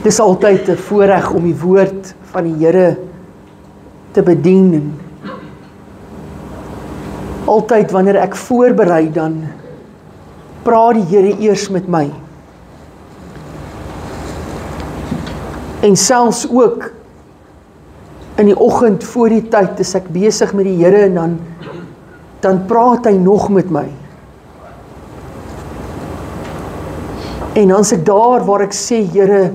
Dis altyd 'n voorreg om die woord van die Here te bedien. En altyd wanneer ek voorberei, dan praat die Here eers met my. En selfs ook in die oggend voor die tyd is ek besig met die Here en dan praat hy nog met my. En dan is ek daar waar ek sê, Here,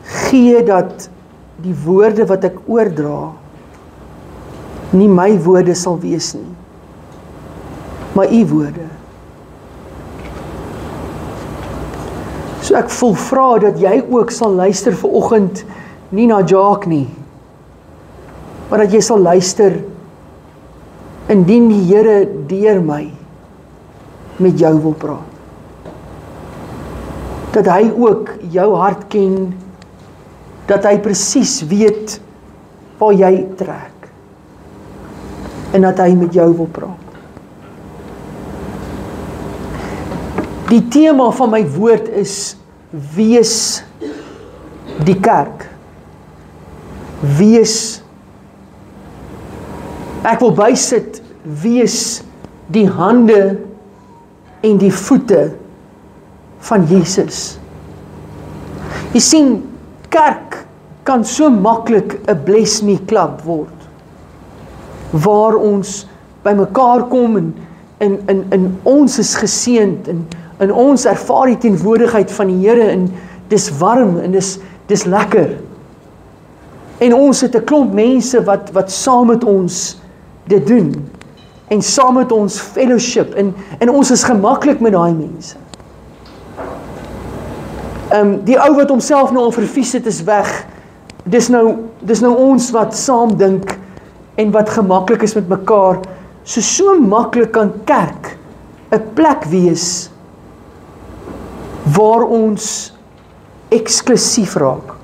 gee dat die woorde wat ek oordra nie my woorde sal wees nie, maar u woorde. So ek voel vra dat jy ook sal luister vanoggend, nie na Jacques nie, maar dat jy sal luister indien die Here deur my met jou wil praat. Dat hy ook jou hart ken, dat hy presies weet waar jy trek, en dat hy met jou wil praat. Die tema van my woord is, wees die kerk. Wees, ek wil bysit, wees die hande en die voete van Jesus. Jy sien, kerk kan so maklik 'n bless me club word, waar ons by mekaar kom en ons is geseënd en ons ervaar die teenwoordigheid van die Here en dis warm en dis lekker. En ons het 'n klomp mense wat saam met ons dit doen en saam met ons fellowship en ons is gemaklik met daai mense. Die ou wat homself nou al vervies het is weg. Dis nou ons wat saam dink en wat gemaklik is met mekaar. So maklik kan kerk 'n plek wees waar ons eksklusief raak.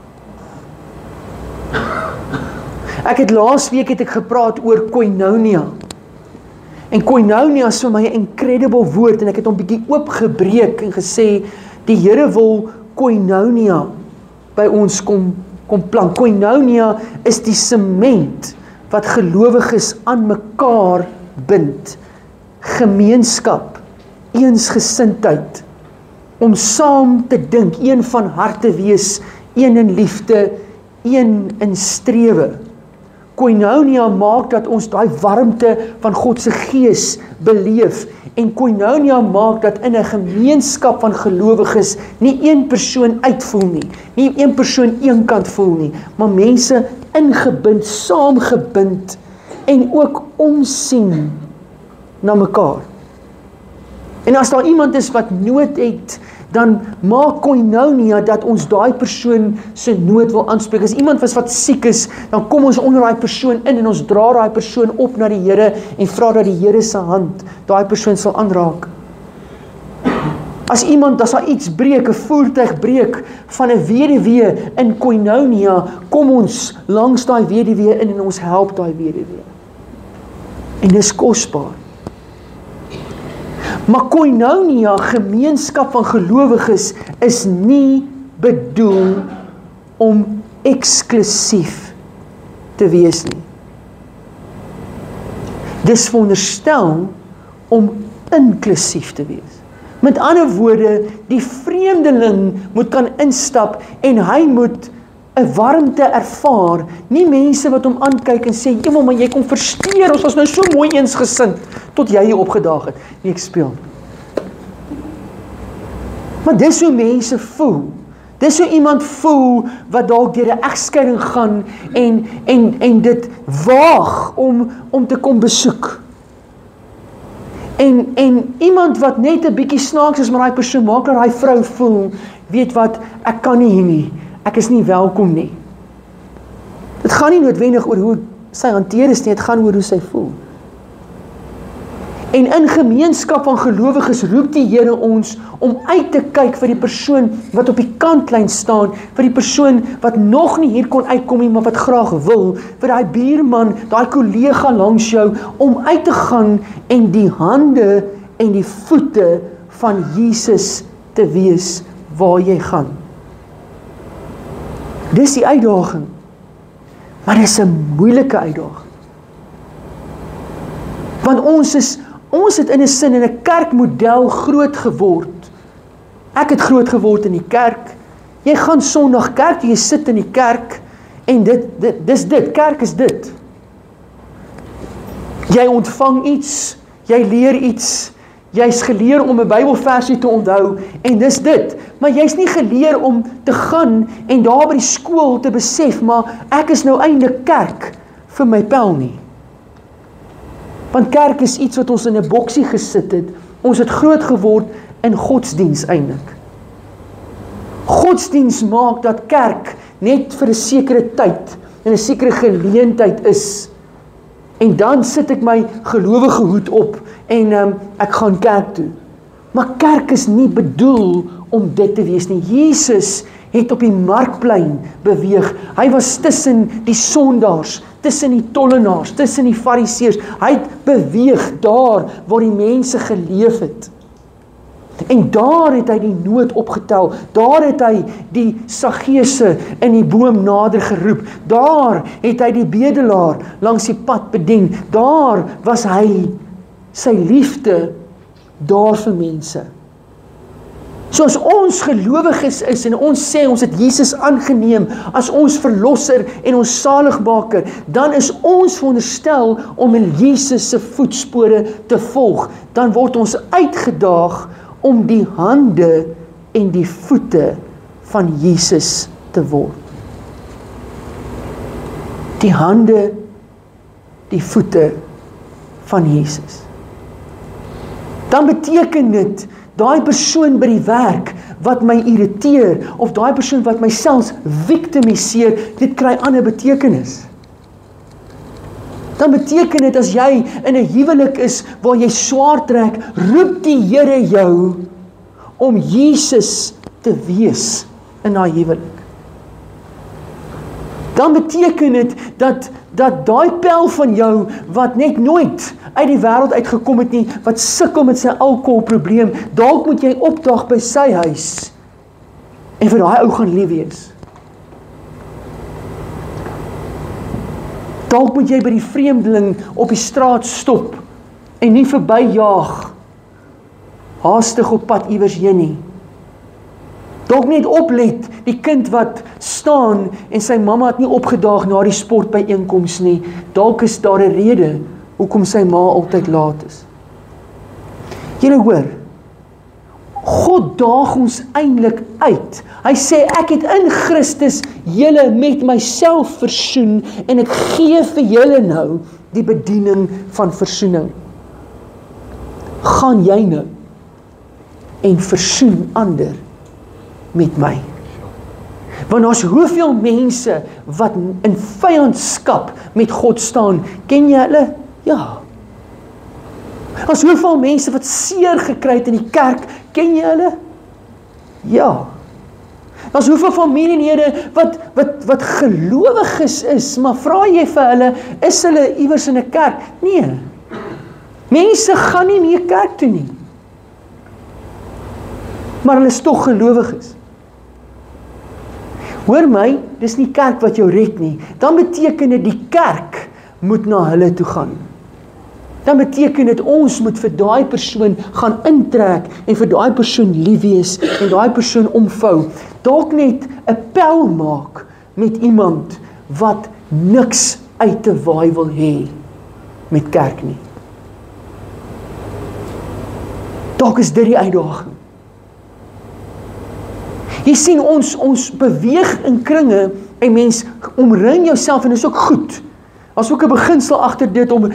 Laasweek het ek gepraat oor koinonia. En koinonia is vir my 'n incredible woord en ek het hom bietjie oopgebreek en gesê die Here wil koinonia by ons kom plant. Koinonia is die sement wat gelowiges aan mekaar bind. Gemeenskap, eensgesindheid, om saam te dink, een van harte wees, een in liefde, een in strewe. Koinonia maak dat ons daai warmte van God se gees beleef. En koinonia maak dat in 'n gemeenskap van gelowiges nie een persoon uitvoel nie een persoon een kant voel nie, maar mense ingebind, saamgebind en ook omsien na mekaar. En as daar iemand is wat nood het, dan maak koinonia dat ons daai persoon se nood wil aanspreek. As iemand wat siek is, dan kom ons onder daai persoon in en ons dra daai persoon op na die Here en vra dat die Here se hand daai persoon sal aanraak. As daar iets breek, 'n voertuig breek van 'n weduwee in koinonia, kom ons langs daai weduwee in en ons help daai weduwee. En dis kosbaar. Maar koinonia, gemeenskap van gelowiges, is nie bedoel om eksklusief te wees nie. Dis veronderstel om inklusief te wees. Met ander woorde, die vreemdeling moet kan instap en hy moet 'n warmte ervaar, nie mense wat hom aankyk en sê, "Jemel, maar jy kom versteur, ons was nou so mooi eensgesind tot jy hier opgedaag het." Nee, ek speel. Maar dis hoe mense voel. Dis hoe iemand voel wat dalk deur 'n egskeiding gaan en dit waag om te kom besoek. En iemand wat net 'n bietjie snaaks is, maar daai persoon maak dat daai vrou voel, weet wat, ek kan nie hier nie. Ek is nie welkom nie. Dit gaan nie noodwendig oor hoe sy hanteer is nie, dit gaan oor hoe sy voel. En in gemeenskap van gelowiges roep die Here ons om uit te kyk vir die persoon wat op die kantlyn staan, vir die persoon wat nog nie hier kon uitkom nie, maar wat graag wil, vir daai buurman, daai kollega langs jou, om uit te gaan en die hande en die voete van Jesus te wees waar jy gaan. Dis die uitdaging. Maar dis 'n moeilike uitdaging. Want ons het in 'n sin in 'n kerkmodel groot geword. Ek het groot geword in die kerk. Jy gaan Sondag kerk, jy sit in die kerk en dis dit, kerk is dit. Jy ontvang iets, jy leer iets, jy's geleer om 'n Bybelversie te onthou en dis dit. Maar jy's nie geleer om te gaan en daar by die skool te besef, maar ek is nou eintlik kerk vir my pel nie. Want kerk is iets wat ons in 'n boksie gesit het. Ons het groot geword in godsdiens eintlik. Godsdiens maak dat kerk net vir 'n sekere tyd en 'n sekere geleentheid is. En dan sit ek my gelowige hoed op en ek gaan kerk toe. Maar kerk is nie bedoel om dit te wees nie. Jesus het op die markplein beweeg. Hy was tussen die sondaars, tussen die tollenaars, tussen die fariseërs. Hy het beweeg daar waar die mense geleef het. En daar het hy die nood opgetel. Daar het hy die Saggeuse in die boom nader geroep. Daar het hy die bedelaar langs die pad bedien. Daar was hy sy liefde daar vir mense. So as ons gelowiges is en ons sê ons het Jesus aangeneem as ons verlosser en ons saligmaker, dan is ons veronderstel om in Jesus se voetspore te volg. Dan word ons uitgedaag om die hande en die voete van Jesus te word. Die hande, die voete van Jesus. Dan beteken dit, daai persoon by die werk wat my irriteer, of daai persoon wat my selfs victimiseer, dit kry ander betekenis. Dan beteken dit as jy in 'n huwelik is waar jy swaar trek, roep die Here jou om Jesus te wees in daai huwelik. Dan beteken dit dat daai pel van jou wat net nooit uit die wêreld uitgekom het nie, wat sukkel met sy alkoholprobleem, dalk moet jy opdag by sy huis en vir daai ou gaan lief wees. Dalk moet jy by die vreemdeling op die straat stop en nie verbyjaag, haastig op pad iewers heen nie. Dalk net oplet, die kind wat staan en sy mamma het nie opgedaag na die sportbyeenkoms nie. Dalk is daar 'n rede hoekom sy ma altyd laat is. Julle hoor, God daag ons eintlik uit. Hy sê, ek het in Christus julle met myself versoen en ek gee vir julle nou die bediening van versoening. Gaan jy nou en versoen ander met my. Want daar's hoeveel mense wat in vyandskap met God staan. Ken jy hulle? Ja. Daar's hoeveel mense wat seer gekry het in die kerk. Ken jy hulle? Ja. Daar's hoeveel familielede wat gelowiges is, maar vra jy vir hulle, is hulle iewers in 'n kerk? Nee. Mense gaan nie meer kerk toe nie. Maar hulle is tog gelowiges. Hoor my, dis nie kerk wat jou red nie. Dan beteken dit die kerk moet na hulle toe gaan. Dan beteken dit ons moet vir daai persoon gaan intrek en vir daai persoon lief wees en daai persoon omvou. Dalk net 'n pel maak met iemand wat niks uit te waai wil hê met kerk nie. Dalk is dit die uitdaging. Jy sien ons beweeg in kringe en mens omring jouself en dit is ook goed. As ook 'n beginsel agter dit om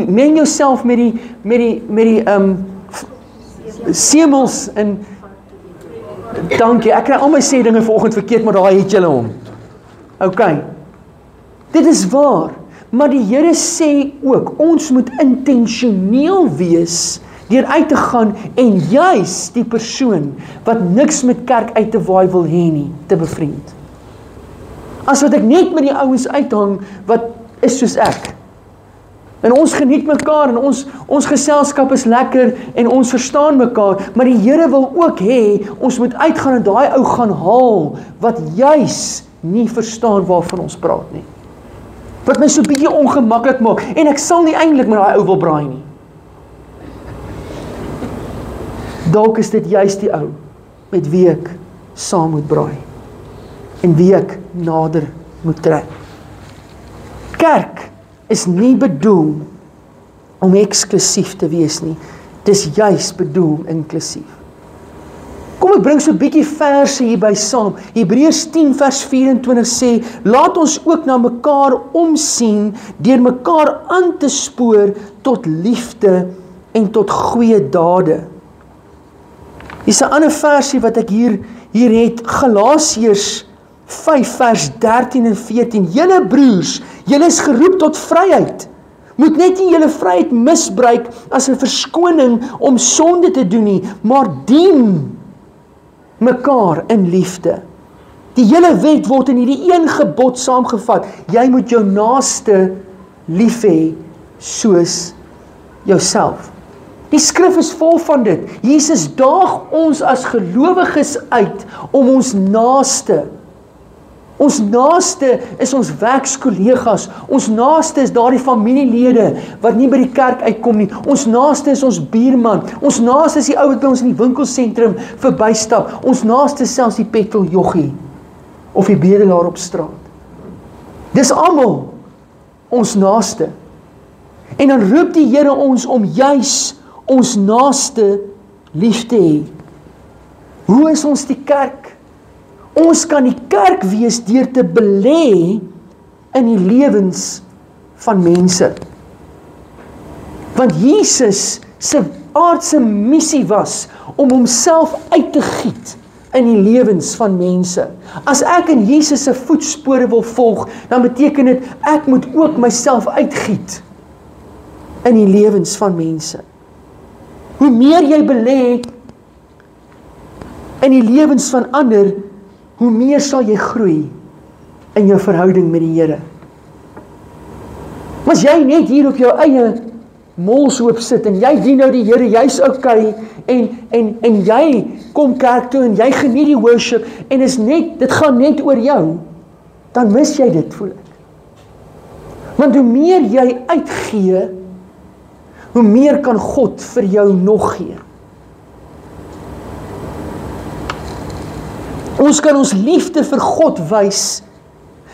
meng jouself met die semels en dankie. Ek kry al my sê dinge vanoggend verkeerd, maar daar het julle hom. OK. Dit is waar, maar die Here sê ook ons moet intentioneel wees deur uit te gaan en juis die persoon wat niks met kerk uit te waai wil hê nie, te bevriend. As wat ek net met die ouens uithang wat is soos ek. En ons geniet mekaar en ons geselskap is lekker en ons verstaan mekaar, maar die Here wil ook hê ons moet uitgaan en daai ou gaan haal wat juis nie verstaan waarvan ons praat nie. Wat my so bietjie ongemaklik maak, en ek sal nie eintlik met daai ou wil braai nie. Dalk is dit juist die ou, met wie ek saam moet braai, en wie ek nader moet trek. Kerk is nie bedoel om eksklusief te wees nie, dis juist bedoel inklusief. Kom ek bring so 'n bietjie verse hierby saam. Hebreërs 10 vers 24 sê, laat ons ook na mekaar omsien, deur mekaar aan te spoor tot liefde en tot goeie dade. Hier's 'n ander versie wat ek hier het, Galasiërs 5 vers 13 en 14. Julle broers, julle is geroep tot vryheid. Moet net nie julle vryheid misbruik as 'n verskoning om sonde te doen nie, maar dien mekaar in liefde. Die hele wet word in hierdie een gebod saamgevat. Jy moet jou naaste lief hê soos jouself. Die skrif is vol van dit. Jesus daag ons as gelowiges uit om ons naaste is ons werkskollegas, ons naaste is daardie familielede wat nie by die kerk uitkom nie, ons naaste is ons buurman, ons naaste is die ou wat by ons in die winkelsentrum verbystap, ons naaste is selfs die petroljoggie of die bedelaar op straat. Dis almal ons naaste. En dan roep die Here ons om juis ons naaste lief te hê. Hoe is ons die kerk? Ons kan die kerk wees deur te belê in die lewens van mense. Want Jesus se aardse missie was om homself uit te giet in die lewens van mense. As ek in Jesus se voetspore wil volg, dan beteken dit ek moet ook myself uitgiet in die lewens van mense. Hoe meer jy belê in die lewens van ander, hoe meer sal jy groei in jou verhouding met die Here. Maar as jy net hier op jou eie molshoop sit en jy dien nou die Here, jy's okay en jy kom kerk toe en jy geniet die worship en dit gaan net oor jou, dan mis jy dit, voel ek. Want hoe meer jy uitgee, hoe meer kan God vir jou nog gee. Ons kan ons liefde vir God wys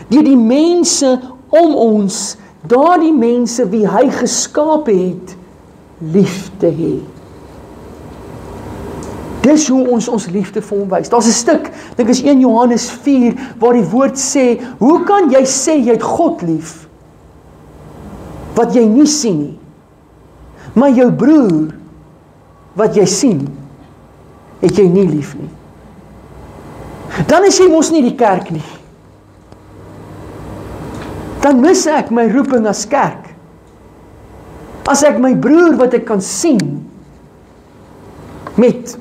deur die mense om ons, daardie mense wie hy geskaap het, lief te hê. Dis hoe ons liefde vir hom wys. Daar's 'n stuk, dink is 1 Johannes 4, waar die woord sê, hoe kan jy sê jy het God lief, wat jy nie sien nie, maar jou broer, wat jy sien, het jy nie lief nie. Dan is jy mos nie die kerk nie. Dan mis ek my roeping as kerk. As ek my broer wat ek kan sien, met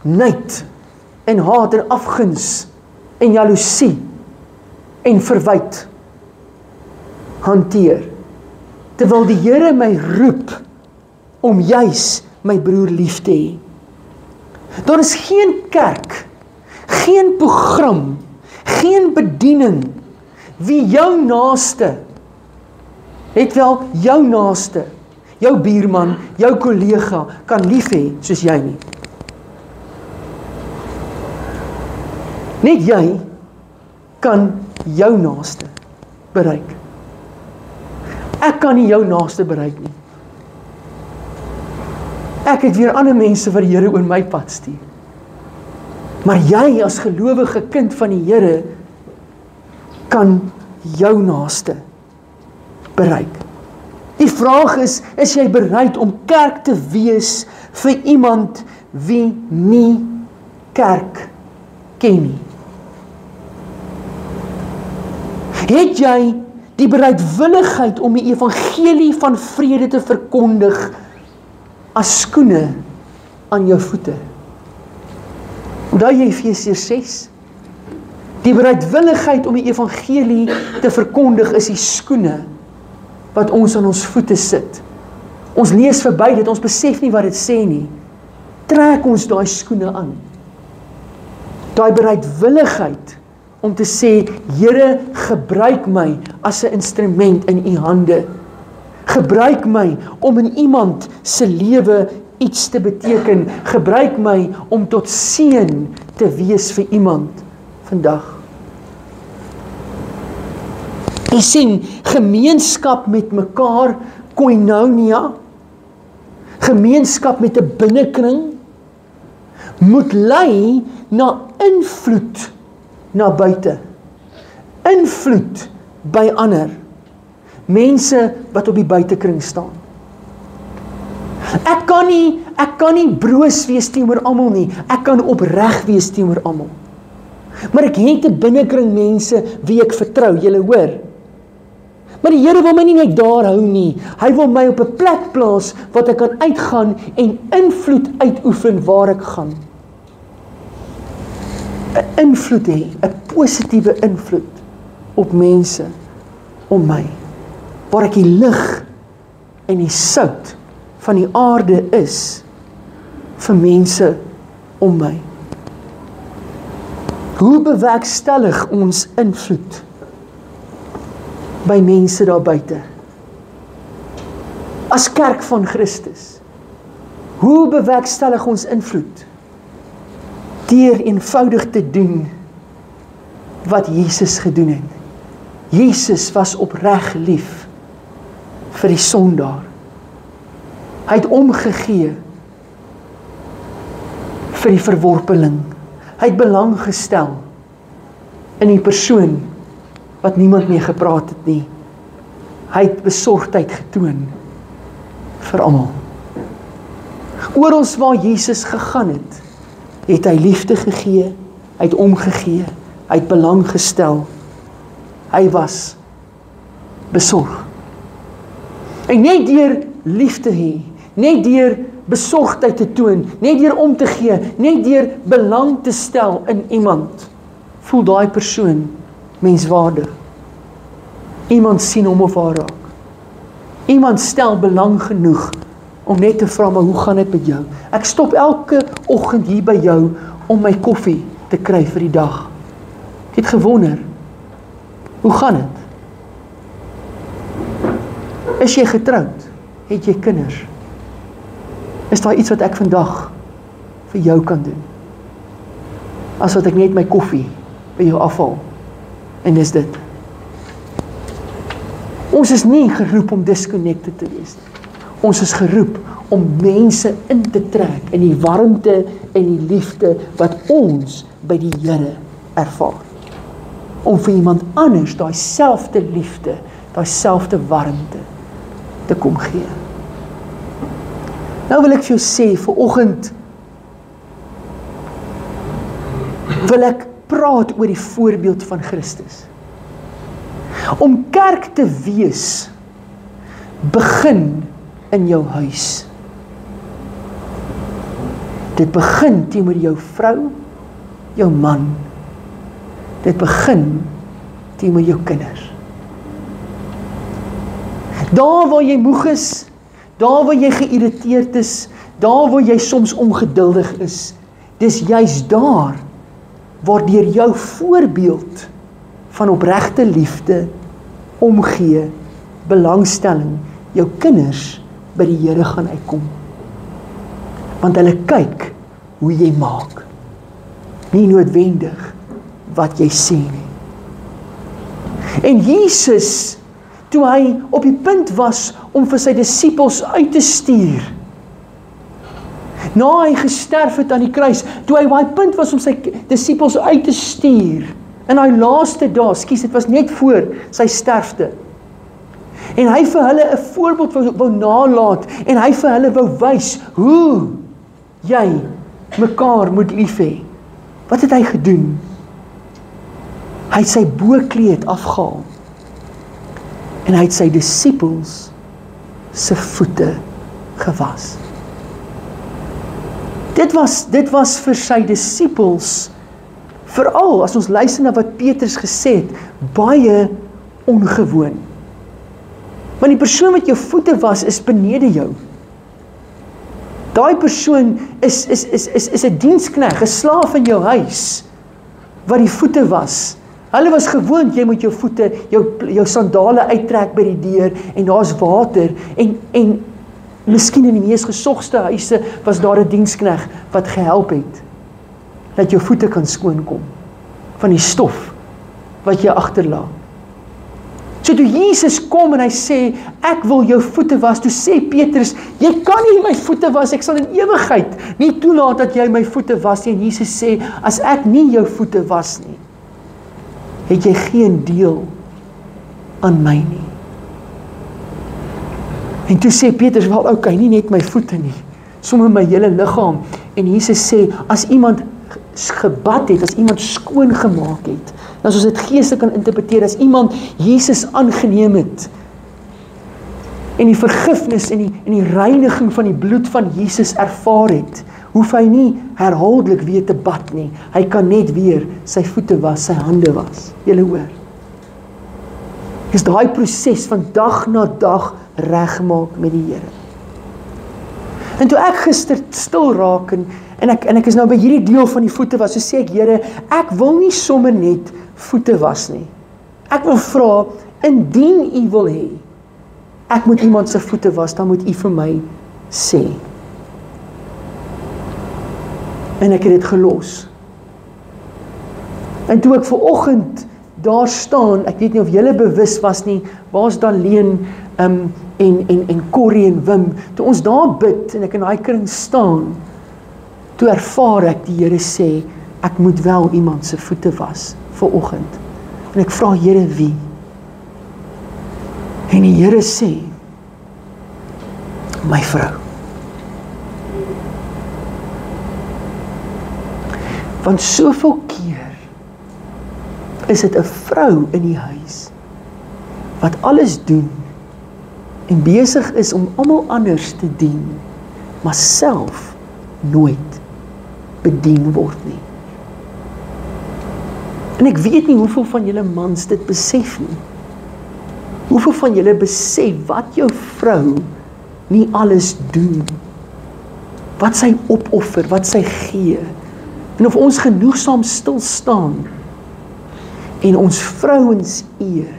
nyd en haat en afguns en jaloesie en verwyd hanteer, terwyl die Here my roep om juis my broer lief te hê. Daar is geen kerk, geen program, geen bediening, wie jou naaste, net wel jou naaste, jou buurman, jou kollega, kan lief hê soos jy nie. Net jy kan jou naaste bereik. Ek kan nie jou naaste bereik nie. Ek het weer ander mense wat die Here oor my pad stuur. Maar jy as gelowige kind van die Here kan jou naaste bereik. Die vraag is jy bereid om kerk te wees vir iemand wie nie kerk ken nie? Het jy die bereidwilligheid om die evangelie van vrede te verkondig as skoene aan jou voete? Onthou jy Efesiërs 6? Die bereidwilligheid om die evangelie te verkondig is die skoene wat ons aan ons voete sit. Ons lees verby dit, ons besef nie wat dit sê nie. Trek ons daai skoene aan. Daai bereidwilligheid om te sê, Here, gebruik my as 'n instrument in u hande. Gebruik my om in iemand se lewe iets te beteken. Gebruik my om tot seën te wees vir iemand vandag. Jy sien, gemeenskap met mekaar, koinonia, gemeenskap met 'n binnekring, moet lei na invloed na buite. Invloed by ander. Mense wat op die buitekring staan. Ek kan nie broos wees teenoor almal nie. Ek kan opreg wees teenoor almal. Maar ek het 'n binnekring mense wie ek vertrou, julle hoor. Maar die Here wil my nie net daar hou nie. Hy wil my op 'n plek plaas wat ek kan uitgaan en invloed uitoefen waar ek gaan. 'n Invloed hê, 'n positiewe invloed op mense om my. Waar ek die lig en die sout van die aarde is vir mense om my. Hoe bewerkstellig ons invloed by mense daar buite? As kerk van Christus, hoe bewerkstellig ons invloed? Deur eenvoudig te doen wat Jesus gedoen het. Jesus was opreg lief vir die sondaar. Hy het omgegee vir die verworpeling. Hy het belang gestel in die persoon wat niemand mee gepraat het nie. Hy het besorgdheid getoon vir almal. Oral waar Jesus gegaan het, het hy liefde gegee, hy het omgegee, hy het belang gestel. Hy was besorg. En net deur liefde hê, net deur besorgdheid te toon, net deur om te gee, net deur belang te stel in iemand, voel daai persoon menswaardig. Iemand sien hom of haar raak. Iemand stel belang genoeg om net te vra, maar hoe gaan dit met jou? Ek stop elke oggend hier by jou om my koffie te kry vir die dag. Ek het gewonder, hoe gaan dit? Is jy getroud? Het jy kinders? Is daar iets wat ek vandag vir jou kan doen? As wat ek net my koffie by jou afhaal. En dis dit. Ons is nie geroep om disconnected te wees. Ons is geroep om mense in te trek in die warmte en die liefde wat ons by die Here ervaar. Om vir iemand anders daai selfde liefde, daai selfde warmte te kom gee. Nou wil ek vir jou sê, vanoggend wil ek praat oor die voorbeeld van Christus. Om kerk te wees, begin in jou huis. Dit begin teenoor jou vrou, jou man. Dit begin teenoor jou kinders. Daar waar jy moeg is, daar waar jy geïrriteerd is, daar waar jy soms ongeduldig is, dis juist daar waar deur jou voorbeeld van opregte liefde, omgee, belangstelling, jou kinders by die Here gaan uitkom. Want hulle kyk hoe jy maak, nie noodwendig wat jy sê nie. En Jesus, toe hy op die punt was om vir sy disippels uit te stuur, na hy gesterf het aan die kruis, toe hy op die punt was om sy disippels uit te stuur, in hy laaste dae, dit was net voor sy sterfte, en hy vir hulle 'n voorbeeld wou nalaat, en hy vir hulle wou wys, hoe jy mekaar moet lief hê. Wat het hy gedoen? Hy het sy boekleed afgehaal, en hy het sy disippels se voete gewas. Dit was vir sy disippels, veral as ons luister na wat Petrus gesê het, baie ongewoon. Want die persoon wat jou voete was, is benede jou. Daai persoon is 'n diensknegt, 'n slaaf in jou huis, wat die voete was Hulle was gewoond, jy moet jou voete, jou sandale uittrek by die deur, en daar's water, en miskien in die mees gesogste huise, was daar 'n dienskneg, wat gehelp het, dat jou voete kan skoonkom, van die stof, wat jy agterlaat. So toe Jesus kom en hy sê, ek wil jou voete was, toe sê Petrus, jy kan nie my voete was, ek sal in ewigheid nie toelaat dat jy my voete was nie. En Jesus sê, as ek nie jou voete was nie, het jy geen deel aan my nie. En toe sê Petrus, wel okay, nie net my voete nie, sommer my hele liggaam. En Jesus sê, as iemand gebad het, as iemand skoon gemaak het, as ons dit geestelik kan interpreteer, as iemand Jesus aangeneem het, en die vergifnis en die reiniging van die bloed van Jesus ervaar het, hoef hy nie herhaaldelik weer te bad nie, hy kan net weer sy voete was, sy hande was. Julle hoor, is daai proses van dag na dag regmaak met die Here. En toe ek gister stil raak, en ek is nou by hierdie deel van die voete was, so sê ek, Here, ek wil nie sommer net voete was nie. Ek wil vra, indien U wil hê, ek moet iemand se voete was, dan moet U vir my sê. En ek het dit gelos. En toe ek vanoggend daar staan, ek weet nie of julle bewus was nie, waar's Daleen en Corrie en Wim, toe ons daar bid, en ek in daai kring staan, toe ervaar ek die Here sê, ek moet wel iemand se voete was, vanoggend. En ek vra Here wie? En die Here sê, my vrou. Want soveel keer is dit 'n vrou in die huis wat alles doen en besig is om almal anders te dien, maar self nooit bedien word nie. En ek weet nie hoeveel van julle mans dit besef nie. Hoeveel van julle besef wat jou vrou nie alles doen, wat sy opoffer, wat sy gee, en of ons genoegsaam stil staan en ons vrouens eer.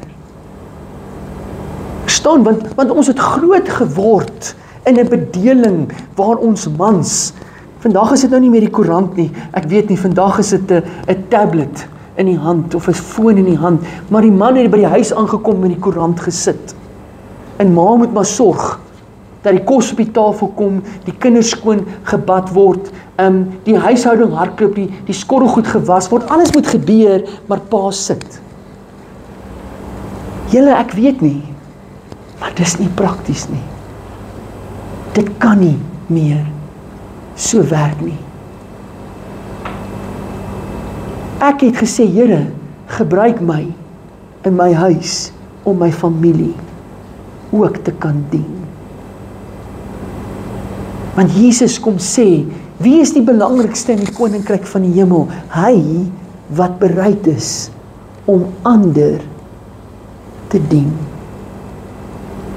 Verstaan, want ons het groot geword in 'n bedeling waar ons mans, vandag is dit nou nie meer die koerant nie, ek weet nie, vandag is dit 'n tablet in die hand, of 'n foon in die hand, maar die man het by die huis aangekom en die koerant gesit. En ma moet maar sorg, dat die kos op die tafel kom, die kinders skoon gebad word, die huishouding hardloop, die skorrelgoed gewas word, alles moet gebeur, maar pa sit. Julle, ek weet nie, maar dis nie prakties nie. Dit kan nie meer so werk nie. Ek het gesê, Here, gebruik my in my huis om my familie ook te kan dien. Want Jesus kom sê, wie is die belangrikste in die koninkryk van die hemel? Hy wat bereid is om ander te dien.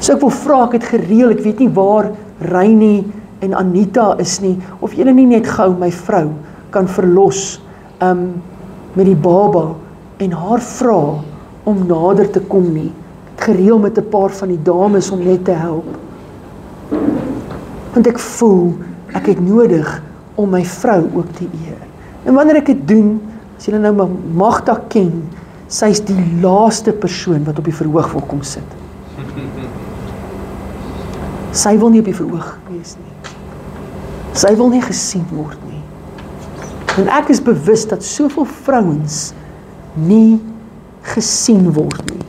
So ek wil vra, ek het gereël, ek weet nie waar Reinie en Anita is nie, of julle nie net gou my vrou kan verlos met die baba en haar vra om nader te kom nie. Ek het gereël met 'n paar van die dames om net te help. Want ek voel, ek het nodig om my vrou ook te eer. En wanneer ek dit doen, as julle nou Magda ken, sy is die laaste persoon wat op die verhoog wil kom sit. Sy wil nie op die verhoog wees nie. Sy wil nie gesien word nie. En ek is bewus dat soveel vrouens nie gesien word nie.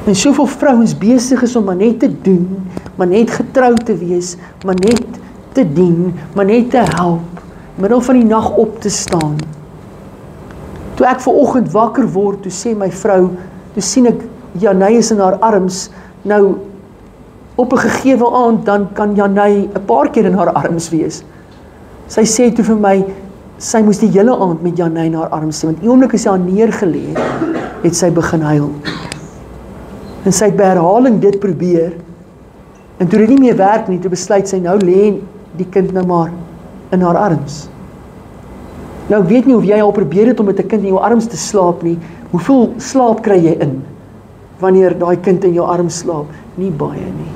En soveel vrouens besig is om maar net te doen, maar net getrou te wees, maar net te dien, maar net te help, middel van die nag op te staan. Toe ek vanoggend wakker word, toe sê my vrou, toe sien ek Janey is in haar arms, nou op 'n gegewe aand, dan kan Janey 'n paar keer in haar arms wees. Sy sê toe vir my, sy moes die hele aand met Janey in haar arms sê, want die oomblik as sy haar neergelê het sy begin huil. En sy het by herhaling dit probeer, en toe dit nie meer werk nie, toe besluit sy, nou lê die kind nou maar in haar arms. Nou ek weet nie of jy al probeer het om met 'n kind in jou arms te slaap nie. Hoeveel slaap kry jy in wanneer daai kind in jou arms slaap? Nie baie nie.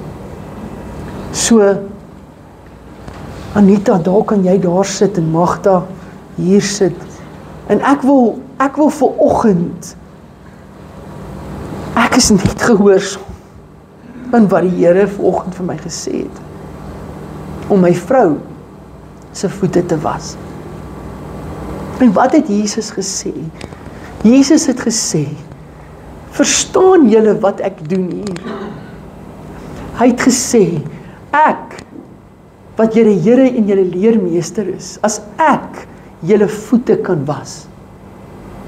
So, Anita, daar kan jy daar sit en Magda hier sit. En ek wil vir oggend, ek is net gehoorsaam aan wat die Here vir oggend vir my gesê het, om my vrou se voete te was. En wat het Jesus gesê? Jesus het gesê, verstaan julle wat ek doen hier? Hy het gesê, ek, wat julle Here en julle leermeester is, as ek julle voete kan was,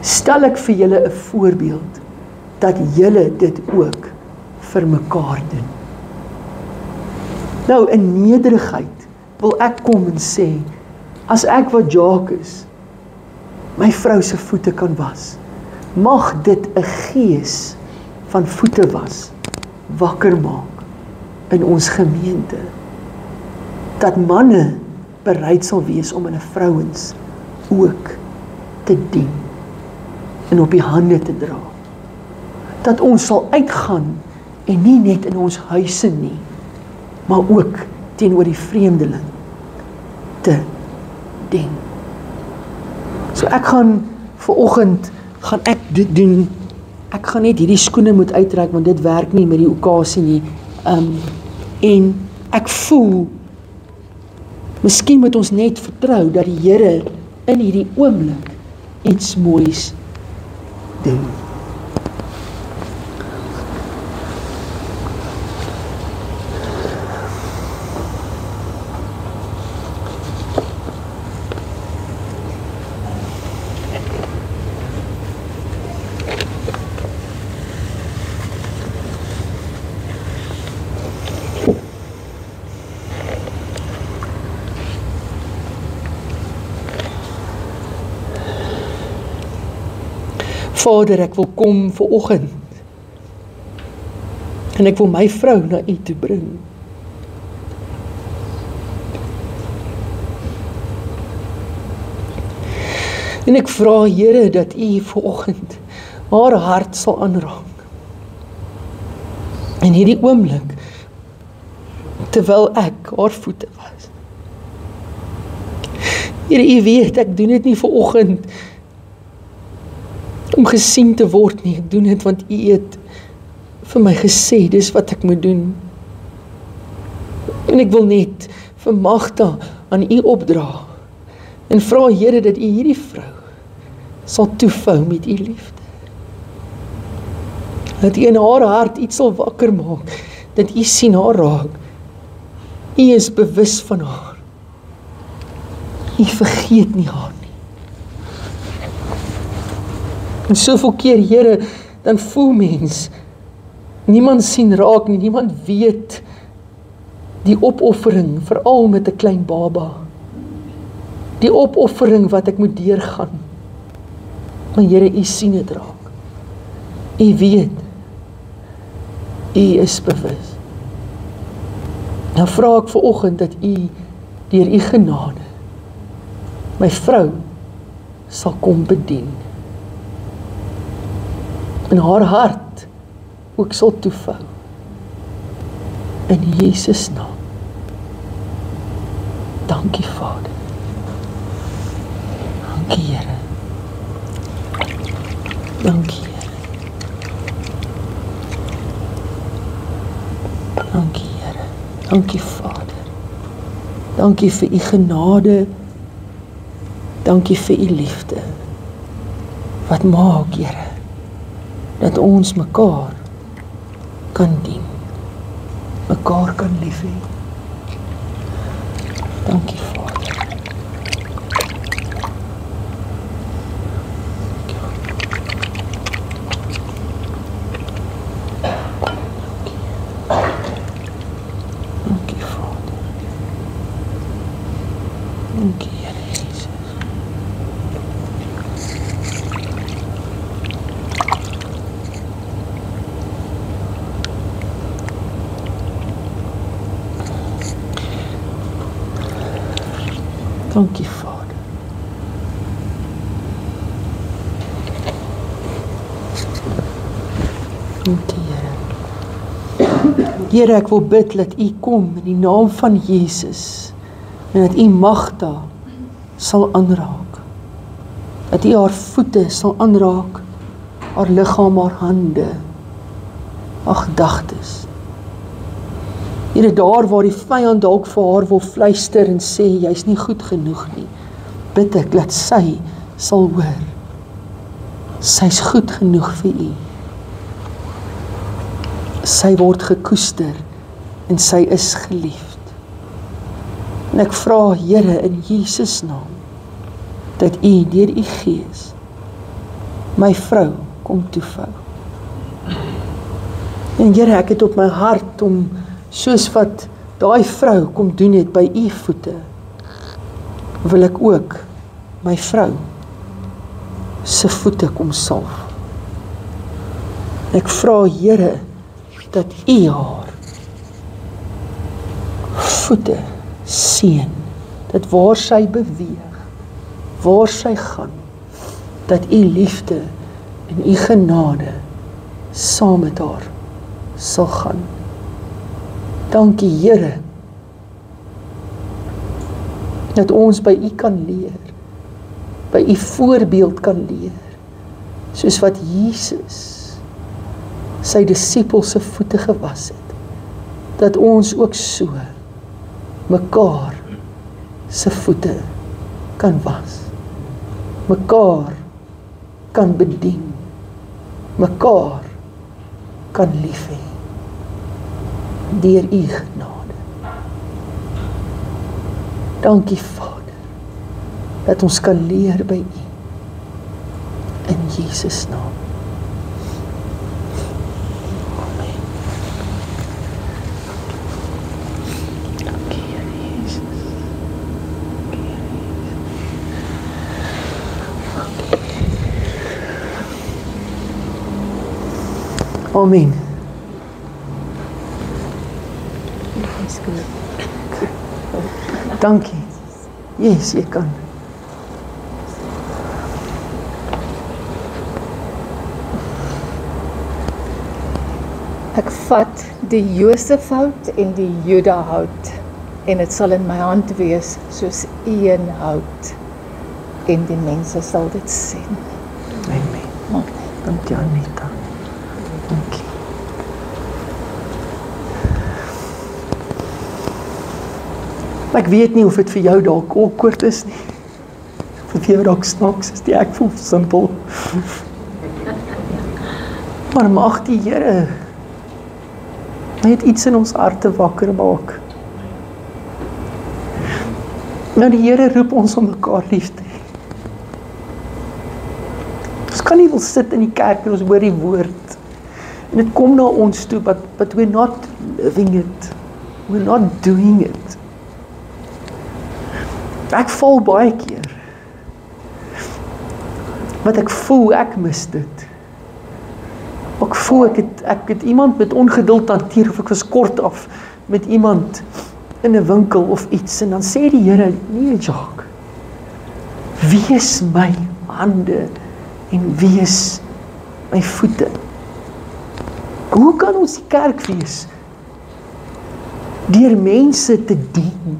stel ek vir julle 'n voorbeeld, dat julle dit ook vir mekaar doen. Nou, in nederigheid wil ek kom en sê, as ek wat Jacques is, my vrou se voete kan was, mag dit 'n gees van voete was, wakker maak in ons gemeente, dat manne bereid sal wees om hulle vrouens ook te dien en op die hande te dra. Dat ons sal uitgaan en nie net in ons huise nie, maar ook teenoor die vreemdeling te dien. So ek gaan vanoggend gaan ek dit doen. Ek gaan net hierdie skoene moet uittrek want dit werk nie met die okasie nie. En ek voel miskien moet ons net vertrou dat die Here in hierdie oomblik iets moois doen. Vader, ek wil kom vir oggend en ek wil my vrou na U toe bring. En ek vra Here dat U vir oggend haar hart sal aanraak. En hierdie oomblik, terwyl ek haar voete was. Here, U weet, ek doen dit nie vir oggend om gesien te word nie, ek doen dit want U het vir my gesê, dis wat ek moet doen. En ek wil net vir Magda aan U opdra, en vra Here dat U hierdie vrou sal toevou met U liefde. Dat U in haar hart iets sal wakker maak, dat U sien haar raak. U is bewus van haar. U vergeet nie haar nie. En soveel keer, Here, dan voel mens, niemand sien raak nie, niemand weet die opoffering, veral met 'n klein baba. Die opoffering wat ek moet deurgaan. Maar Here, U sien dit raak. U weet. U is bewus. Nou vra ek vanoggend dat U deur U genade my vrou sal kom bedien. En haar hart ook sal toevou. In Jesus naam. Dankie Vader. Dankie Here. Dankie Here. Dankie Here. Dankie Vader. Dankie vir U genade. Dankie vir U liefde. Wat maak Here, dat ons mekaar kan dien. Mekaar kan lief hê. Dankie Vader. Dankie Vader. Dankie Here Jesus. Dankie Vader. Here, ek wil bid dat U kom in die naam van Jesus en dat U Magda sal aanraak. Dat U haar voete sal aanraak, haar liggaam, haar hande, haar gedagtes. Here, daar waar die vyand dalk vir haar wil fluister en sê, jy's nie goed genoeg nie, bid ek dat sy sal hoor. Sy's goed genoeg vir U. Sy word gekoester en sy is geliefd. En ek vra, Here, in Jesus naam, dat U deur U Gees my vrou kom toevou. En Here, ek het op my hart om, soos wat daai vrou kom doen het by U voete, wil ek ook my vrou se voete kom salf. Ek vra, Here, dat U haar voete seën, dat waar sy beweeg, waar sy gaan, dat U liefde en U genade saam met haar sal gaan. Dankie, Here, dat ons by U kan leer, by U voorbeeld kan leer, soos wat Jesus sy disippels se voete gewas het, dat ons ook so mekaar se voete kan was, mekaar kan bedien, mekaar kan lief hê, deur U genade. Dankie, Vader, dat ons kan leer by U, in Jesus naam. Amen. Dankie. Yes, jy kan. Ek vat die Josef hout en die Juda hout en dit sal in my hand wees soos een hout en die mense sal dit sien. Amen. Dankie, Anita. Dankie. Ek weet nie of dit vir jou dalk awkward is nie. Of vir jou dalk snaaks is, ek voel simpel. Maar mag die Here net iets in ons harte wakker maak. Nou die Here roep ons om mekaar lief te hê. Ons kan nie wil sit in die kerk en ons hoor die woord. En dit kom na ons toe, but we're not living it. We're not doing it. Ek val baie keer. Wat ek voel, ek mis dit. Ek voel, ek het iemand met ongeduld hanteer, of ek was kort af met iemand in 'n winkel of iets, en dan sê die Here, nee Jacques, wees my hande en wees my voete. Hoe kan ons die kerk wees? Deur mense te dien.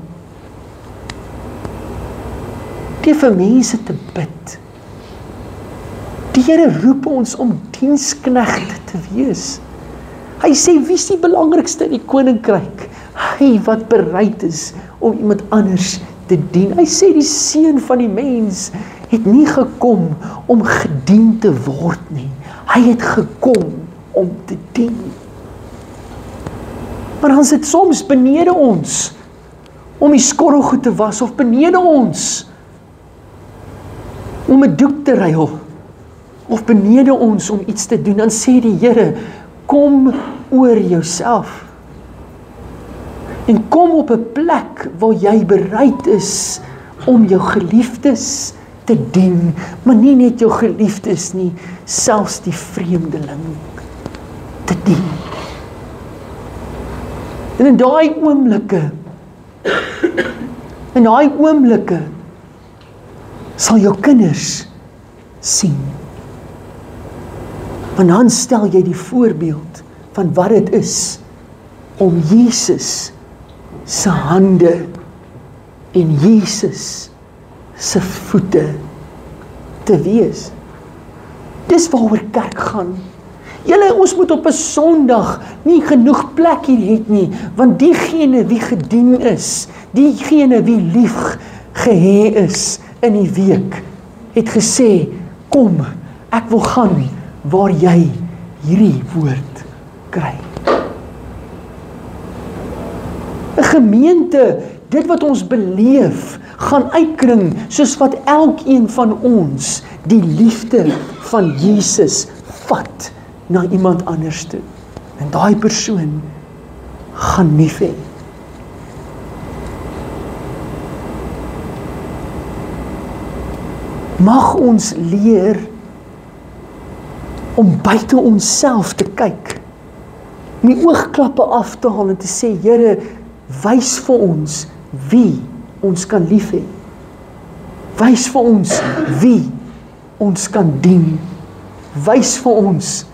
Deur vir mense te bid. Die Here roep ons om diensknegte te wees. Hy sê, wie is die belangrikste in die koninkryk? Hy wat bereid is om iemand anders te dien. Hy sê, die seun van die mens het nie gekom om gedien te word nie. Hy het gekom om te dien. Maar dan is dit soms benede ons om die skorrelgoed te was, of benede ons om 'n doek te ruil, of benede ons om iets te doen. Dan sê die Here, kom oor jouself. En kom op 'n plek waar jy bereid is om jou geliefdes te dien, maar nie net jou geliefdes nie, selfs die vreemdeling te dien. En in daai oomblikke sal jou kinders sien. Want dan stel jy die voorbeeld van wat dit is om Jesus se hande en Jesus se voete te wees. Dis waaroor kerk gaan. Julle, ons moet op 'n Sondag nie genoeg plek hier het nie, want diegene wie gedien is, diegene wie lief gehê is in die week, het gesê, kom, ek wil gaan waar jy hierdie woord kry. 'n Gemeente, dit wat ons beleef, gaan uitkring soos wat elkeen van ons die liefde van Jesus vat na iemand anders toe. En daai persoon gaan lief hê. Mag ons leer om buite onsself te kyk, om die oogklappe af te haal en te sê, Here, wys vir ons wie ons kan lief hê. Wys vir ons wie ons kan dien. Wys vir ons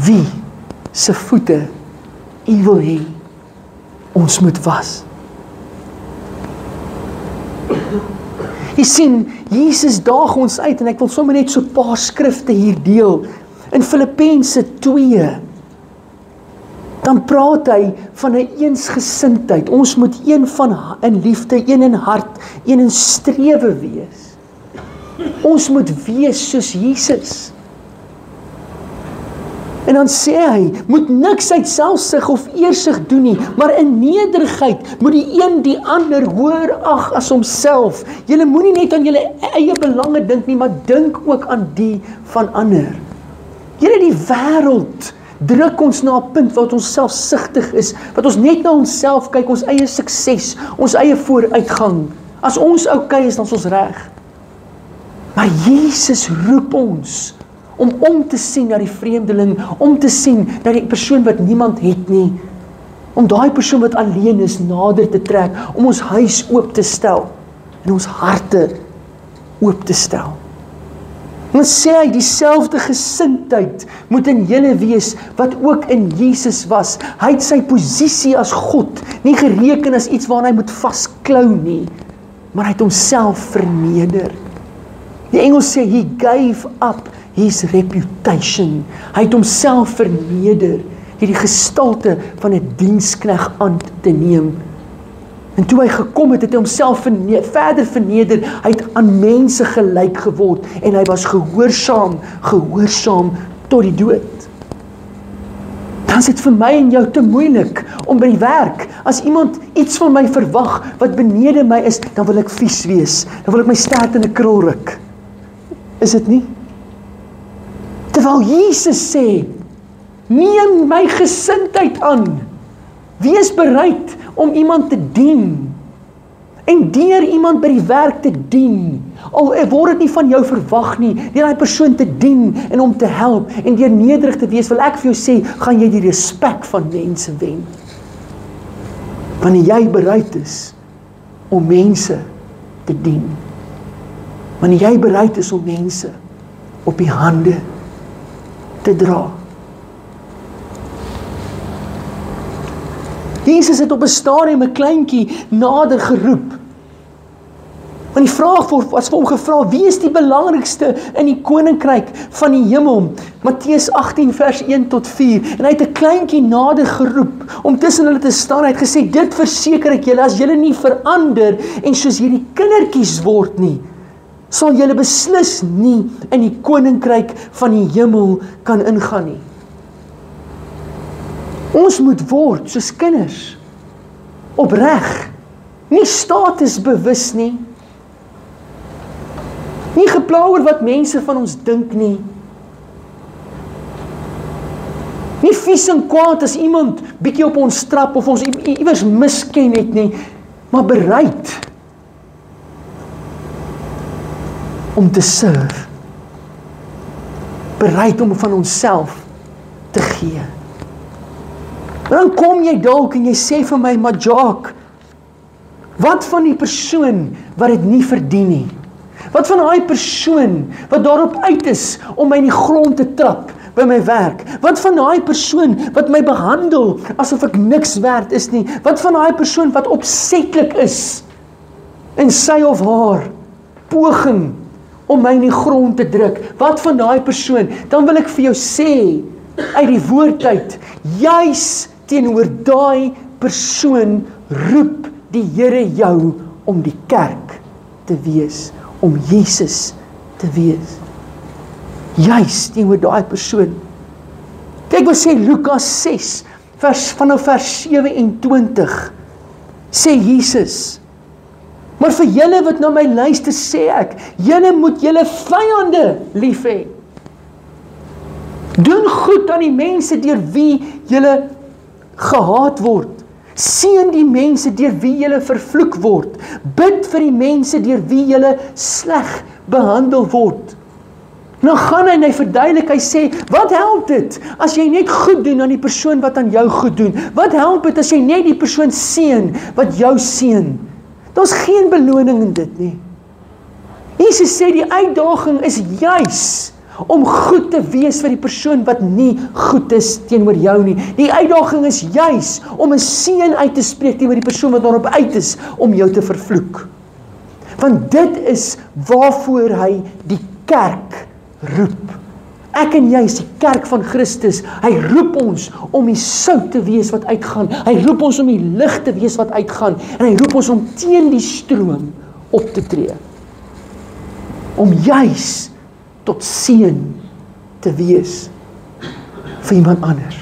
wie se voete U wil hê ons moet was. Jy sien, Jesus daag ons uit, en ek wil sommer net so 'n paar skrifte hier deel. In Filippense 2, dan praat hy van 'n eensgesindheid. Ons moet een in liefde, een in hart, een in strewe wees. Ons moet wees soos Jesus. En dan sê hy, moet niks uit selfsug of eersug doen nie, maar in nederigheid moet die een die ander hoër ag as homself. Julle moenie net aan julle eie belange dink nie, maar dink ook aan die van ander. Julle, die wêreld druk ons na 'n punt wat ons selfsugtig is, wat ons net na onsself kyk, ons eie sukses, ons eie vooruitgang. As ons okay is, dan is ons reg. Maar Jesus roep ons om te sien na die vreemdeling, om te sien na die persoon wat niemand het nie, om daai persoon wat alleen is nader te trek, om ons huis oop te stel en ons harte oop te stel. En dan sê hy, dieselfde gesindheid moet in julle wees wat ook in Jesus was. Hy het sy posisie as God nie gereken as iets waarna hy moet vasklou nie, maar hy het homself verneder. Die Engels sê, he gave up his reputation. Hy het homself verneder, hierdie gestalte van 'n diensknegt aan te neem. En toe hy gekom het, het hy homself verder verneder, hy het aan mense gelyk geword, en hy was gehoorsaam tot die dood. Dan is dit vir my en jou te moeilik om by die werk, as iemand iets van my verwag wat benede my is, dan wil ek vies wees, dan wil ek my stert in 'n krul ruk. Is dit nie? Terwyl Jesus sê, neem my gesindheid aan, wees bereid om iemand te dien, en deur iemand by die werk te dien, al word dit nie van jou verwag nie, deur daai persoon te dien en om te help, en deur nederig te wees, wil ek vir jou sê, gaan jy die respek van mense wen. Wanneer jy bereid is om mense te dien, wanneer jy bereid is om mense op die hande te dra. Jesus het op 'n stadium 'n kleintjie nader geroep. Want die vraag was vir hom gevra, wie is die belangrikste in die koninkryk van die hemel? Matteus 18 vers 1 tot 4. En hy het 'n kleintjie nader geroep om tussen hulle te staan. Hy het gesê, dit verseker ek julle, as julle nie verander en soos hierdie kindertjies word nie, sal julle beslis nie in die koninkryk van die hemel kan ingaan nie. Ons moet word soos kinders, opreg, nie statusbewus nie, nie gepla oor wat mense van ons dink nie, nie vies en kwaad as iemand bietjie op ons trap of ons iewers misken het nie, maar bereid om te serve, bereid om van onsself te gee. En dan kom jy dalk en jy sê vir my, maar Jacques, wat van die persoon wat dit nie verdien nie? Wat van daai persoon wat daarop uit is om my in die grond te trap, by my werk? Wat van daai persoon wat my behandel asof ek niks werd is nie? Wat van daai persoon wat opsetlik is in sy of haar poging om my in die grond te druk? Wat van daai persoon? Dan wil ek vir jou sê, uit die woord uit, juis teenoor daai persoon roep die Here jou om die kerk te wees, om Jesus te wees. Juis teenoor daai persoon. Kyk wat sê Lukas 6, vanaf vers 27, sê Jesus, maar vir julle wat na my luister sê ek, julle moet julle vyande lief hê. Doen goed aan die mense deur wie julle gehaat word. Seën die mense deur wie julle vervloek word. Bid vir die mense deur wie julle sleg behandel word. Nou gaan hy en hy verduidelik, hy sê, wat help dit as jy net goed doen aan die persoon wat aan jou goed doen? Wat help dit as jy net die persoon seën wat jou seën? Daar's geen beloning in dit nie. Jesus sê die uitdaging is juis om goed te wees vir die persoon wat nie goed is teenoor jou nie. Die uitdaging is juis om 'n seën uit te spreek teenoor die persoon wat daarop uit is om jou te vervloek. Want dit is waarvoor hy die kerk roep. Ek en jy is die kerk van Christus. Hy roep ons om die sout te wees wat uitgaan. Hy roep ons om die lig te wees wat uitgaan. En hy roep ons om teen die stroom op te tree. Om juis tot seën te wees vir iemand anders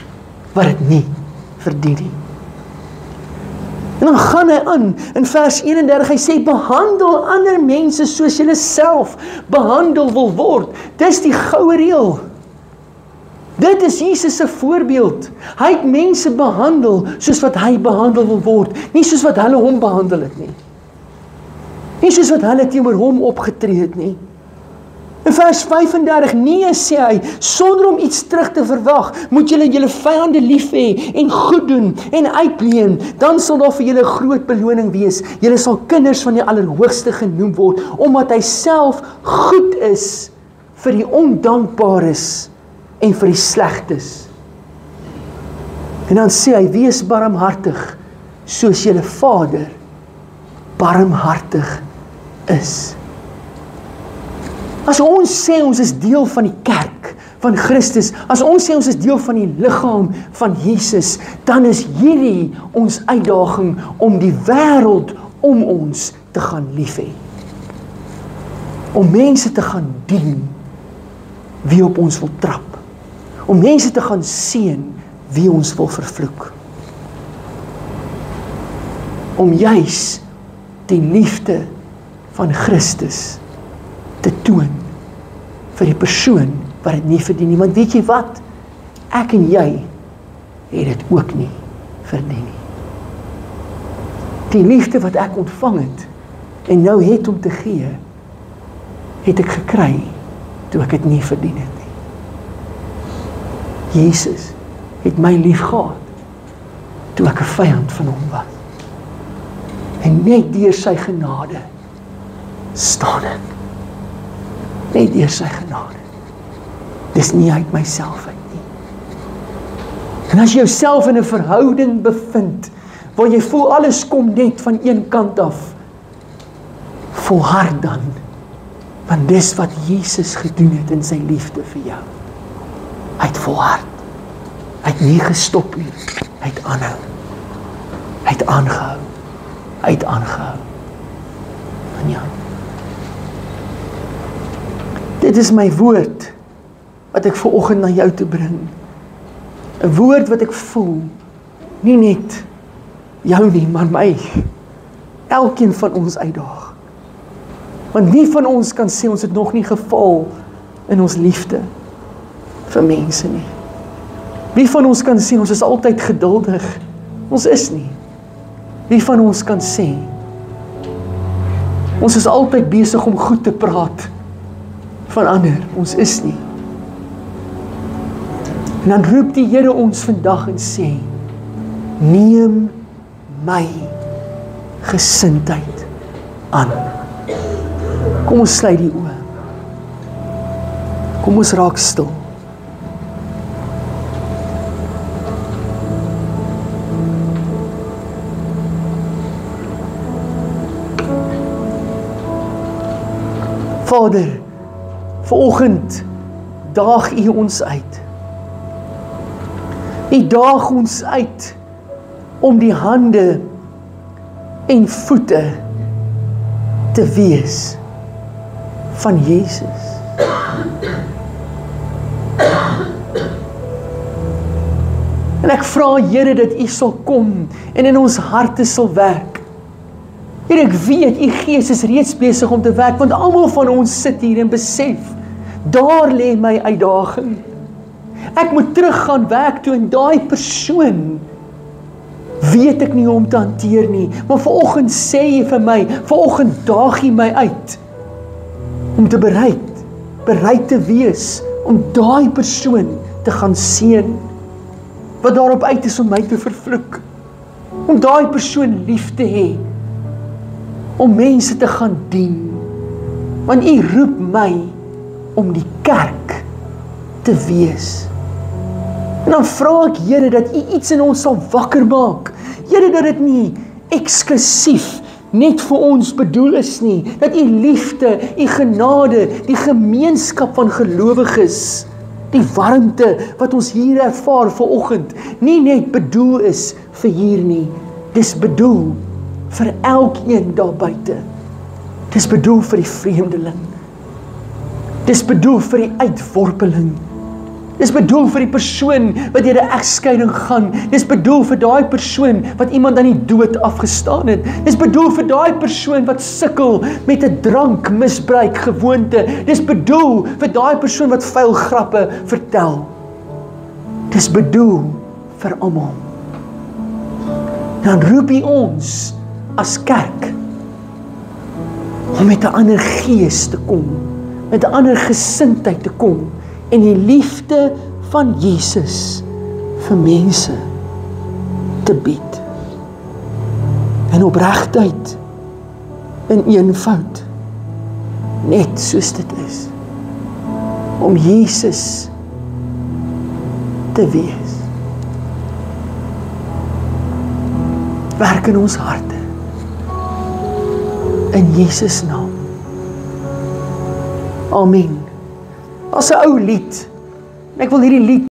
wat dit nie verdien nie. En dan gaan hy aan in vers 31, hy sê, behandel ander mense soos julle self behandel wil word. Dis die goue reël. Dit is Jesus se voorbeeld. Hy het mense behandel soos wat hy behandel wil word, nie soos wat hulle hom behandel het nie. Nie soos wat hulle teenoor hom opgetree het nie. In vers 35, nee, sê hy, sonder om iets terug te verwag, moet julle julle vyande lief hê en goed doen en uitleen, dan sal daar vir julle groot beloning wees. Julle sal kinders van die Allerhoogste genoem word, omdat hy self goed is vir die ondankbares en vir die slegtes. En dan sê hy, wees barmhartig, soos julle Vader barmhartig is. As ons sê ons is deel van die kerk van Christus, as ons sê ons is deel van die liggaam van Jesus, dan is hierdie ons uitdaging om die wêreld om ons te gaan lief hê. Om mense te gaan dien wie op ons wil trap. Om mense te gaan seën wie ons wil vervloek. Om juis die liefde van Christus te toon vir die persoon wat dit nie verdien nie. Want weet jy wat? Ek en jy het dit ook nie verdien nie. Die liefde wat ek ontvang het en nou het om te gee, het ek gekry toe ek dit nie verdien het nie. Jesus het my lief gehad toe ek 'n vyand van hom was. En net deur sy genade staan ek. Net deur sy genade. Dis nie uit myself uit nie. En as jy jouself in 'n verhouding bevind, waar jy voel alles kom net van een kant af, volhard dan, want dis wat Jesus gedoen het in sy liefde vir jou. Hy het volhard. Hy het nie gestop nie. Hy het aanhou. Hy het aangehou. Hy het aangehou. En ja. Dit is my woord wat ek vanoggend na jou toe bring. 'n Woord wat ek voel, nie net jou nie, maar my. Elkeen van ons uitdaag. Want nie van ons kan sê ons het nog nie geval in ons liefde vir mense nie. Wie van ons kan sê ons is altyd geduldig? Ons is nie. Wie van ons kan sê ons is altyd besig om goed te praat van ander? Ons is nie. En dan roep die Here ons vandag en sê, neem my gesindheid aan. Kom ons sluit die oë. Kom ons raak stil. Vader, vanoggend daag U ons uit. U daag ons uit om die hande en voete te wees van Jesus. En ek vra, Here, dat U sal kom en in ons harte sal werk. Here, ek weet, U Gees is reeds besig om te werk, want almal van ons sit hier en besef, daar lê my uitdaging. Ek moet teruggaan werk toe en daai persoon weet ek nie hoe om te hanteer nie, maar vanoggend sê jy vir my, vanoggend daag jy my uit om te bereid te wees om daai persoon te gaan seën wat daarop uit is om my te vervloek, om daai persoon lief te hê, om mense te gaan dien, want U roep my om die kerk te wees. En dan vra ek, Here, dat U iets in ons sal wakker maak. Here, dat dit nie eksklusief net vir ons bedoel is nie. Dat U liefde, U genade, die gemeenskap van gelowiges, die warmte wat ons hier ervaar vanoggend, nie net bedoel is vir hier nie. Dis bedoel vir elkeen daar buite. Dis bedoel vir die vreemdeling. Dis bedoel vir die uitworpeling. Dis bedoel vir die persoon wat deur 'n egskeiding gaan. Dis bedoel vir daai persoon wat iemand aan die dood afgestaan het. Dis bedoel vir daai persoon wat sukkel met 'n drankmisbruik gewoonte. Dis bedoel vir daai persoon wat vuil grappe vertel. Dis bedoel vir almal. Dan roep U ons as kerk om met 'n ander gees te kom, met 'n ander gesindheid te kom en die liefde van Jesus vir mense te bied. In opregtheid, in eenvoud, net soos dit is, om Jesus te wees. Werk in ons harte, in Jesus naam. Amen. As 'n ou lied, en ek wil hierdie lied